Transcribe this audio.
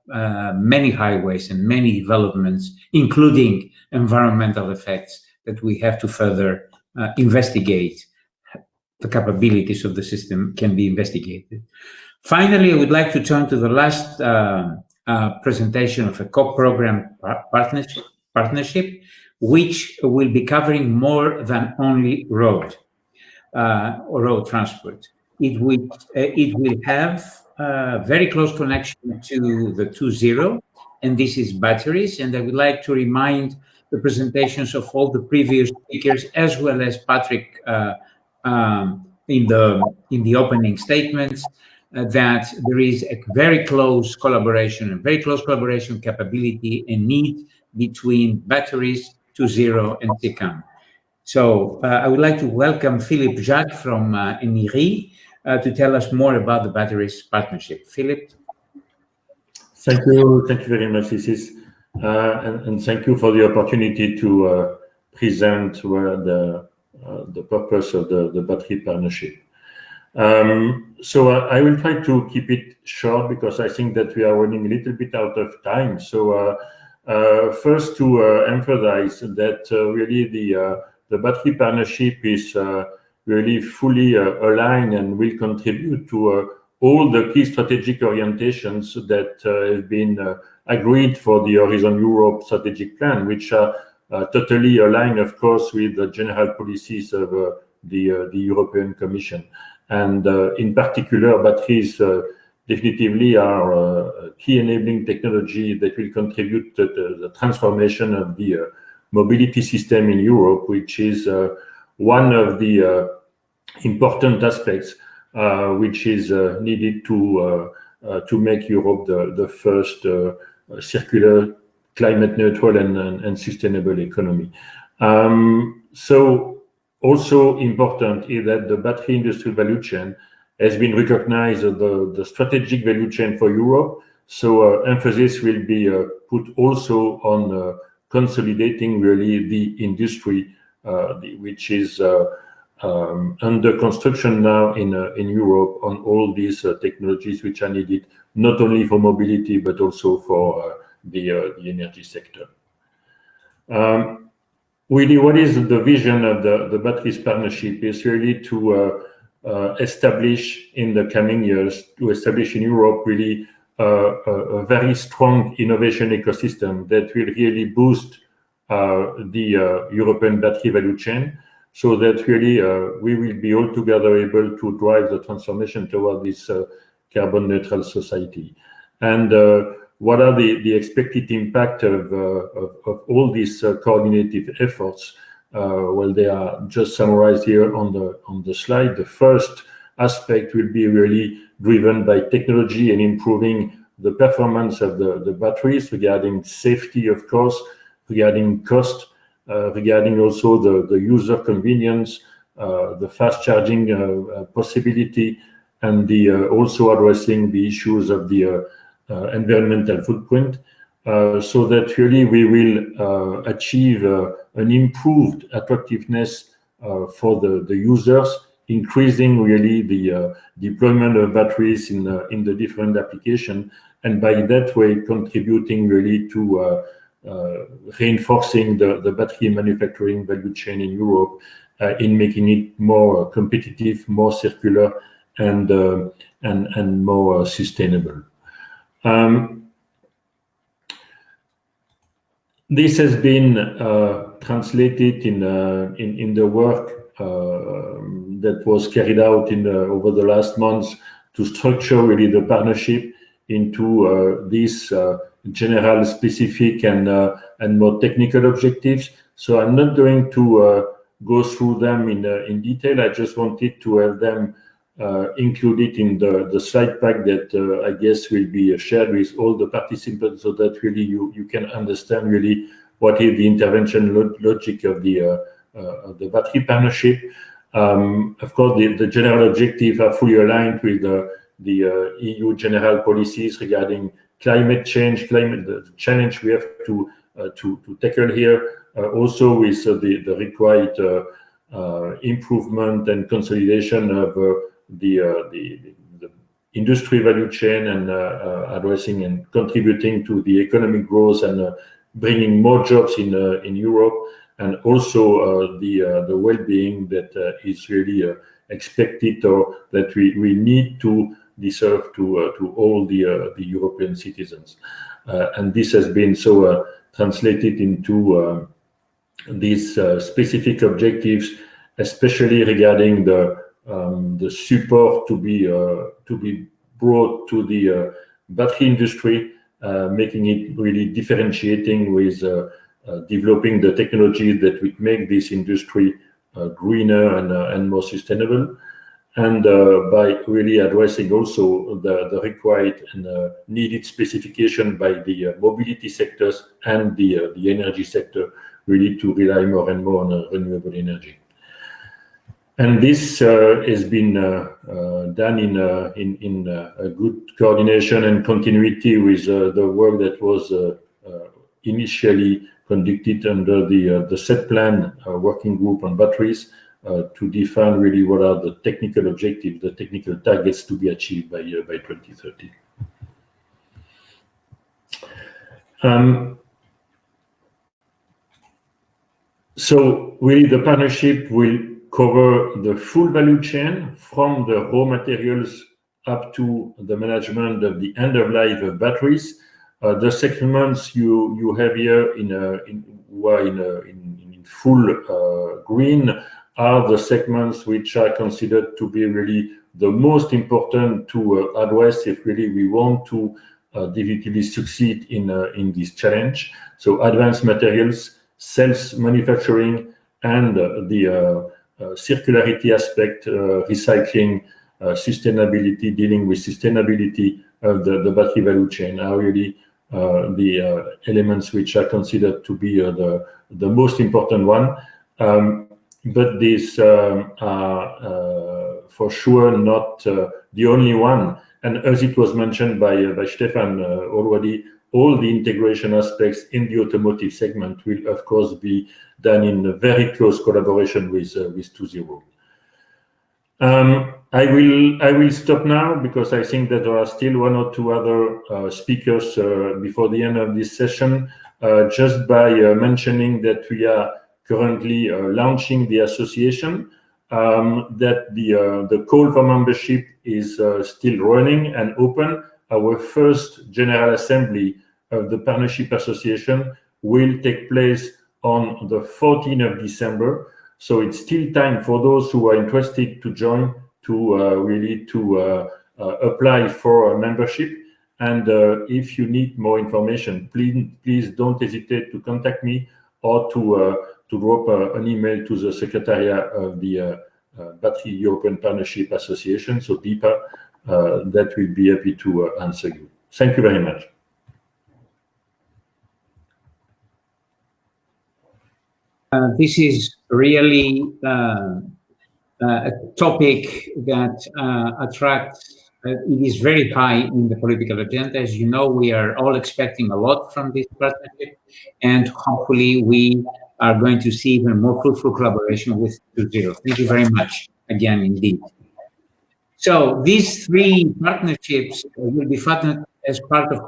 many highways and many developments, including environmental effects, that we have to further investigate. The capabilities of the system can be investigated. Finally, I would like to turn to the last presentation of a co-program partnership, which will be covering more than only road or road transport. It will have a very close connection to the 2.0, and this is batteries. And I would like to remind the presentations of all the previous speakers, as well as Patrick in the opening statements, that there is a very close collaboration capability and need between batteries, 2.0 and TECAM. So I would like to welcome Philippe Jacques from ENIRI to tell us more about the batteries partnership. Philippe. Thank you very much, Isis, and thank you for the opportunity to present the purpose of the battery partnership. So I will try to keep it short because I think that we are running a little bit out of time. So first to emphasize that really the battery partnership is really fully aligned and will contribute to all the key strategic orientations that have been agreed for the Horizon Europe strategic plan, which are totally aligned, of course, with the general policies of the European Commission. And in particular, batteries definitively are a key enabling technology that will contribute to the transformation of the mobility system in Europe, which is one of the important aspects which is needed to make Europe the first circular, climate neutral and sustainable economy. So also important is that the battery industry value chain has been recognized as the strategic value chain for Europe. So emphasis will be put also on consolidating really the industry, which is under construction now in Europe on all these technologies which are needed not only for mobility but also for the energy sector. Really, what is the vision of the batteries partnership is really to establish in the coming years, to establish in Europe really a very strong innovation ecosystem that will really boost the European battery value chain, so that really we will be all together able to drive the transformation toward this carbon neutral society. And what are the expected impact of all these coordinated efforts? Well, they are just summarized here on the slide. The first aspect will be really driven by technology and improving the performance of the batteries, regarding safety, of course, regarding cost, regarding also the user convenience, the fast charging possibility, and also addressing the issues of the environmental footprint, so that really we will achieve an improved attractiveness for the users, increasing really the deployment of batteries in the different applications, and by that way contributing really to reinforcing the battery manufacturing value chain in Europe, in making it more competitive, more circular, and more sustainable. This has been translated in the work that was carried out over the last months to structure really the partnership into these general, specific, and more technical objectives. So I'm not going to go through them in detail. I just wanted to have them included in the slide pack that I guess will be shared with all the participants, so that really you can understand really what is the intervention logic of the battery partnership. Of course, the general objectives are fully aligned with the EU general policies regarding climate change, the challenge we have to tackle here, also with the required improvement and consolidation of the industry value chain and addressing and contributing to the economic growth and bringing more jobs in Europe, and also the well-being that is really expected, or that we need to deserve to all the European citizens. And this has been so translated into these specific objectives, especially regarding the support to be brought to the battery industry, making it really differentiating with developing the technology that would make this industry greener and more sustainable, and by really addressing also the required and needed specification by the mobility sectors and the energy sector, really to rely more and more on renewable energy. And this has been done in a good coordination and continuity with the work that was initially conducted under the set plan working group on batteries, to define really what are the technical objectives, the technical targets to be achieved by 2030. So really the partnership will cover the full value chain from the raw materials up to the management of the end of life of batteries. The segments you have here in full green are the segments which are considered to be really the most important to address if really we want to definitively succeed in this challenge. So advanced materials, cells manufacturing, and the circularity aspect, recycling, sustainability, dealing with sustainability of the battery value chain are really the elements which are considered to be the most important one. But these are for sure not the only one. And as it was mentioned by Stefan already, all the integration aspects in the automotive segment will of course be done in a very close collaboration with 2.0. I will stop now, because I think that there are still one or two other speakers before the end of this session. Just by mentioning that we are currently launching the association, that the call for membership is still running and open. Our first General Assembly of the Partnership Association will take place on the 14th of December. So it's still time for those who are interested to join to really apply for a membership. And if you need more information, please don't hesitate to contact me, or to drop an email to the Secretariat of the Battery European Partnership Association, so BEPA, that will be happy to answer you. Thank you very much. This is really a topic that attracts, it is very high in the political agenda. As you know, we are all expecting a lot from this partnership, and hopefully we are going to see even more fruitful collaboration with 2.0. Thank you very much again, indeed. So these three partnerships will be funded as part of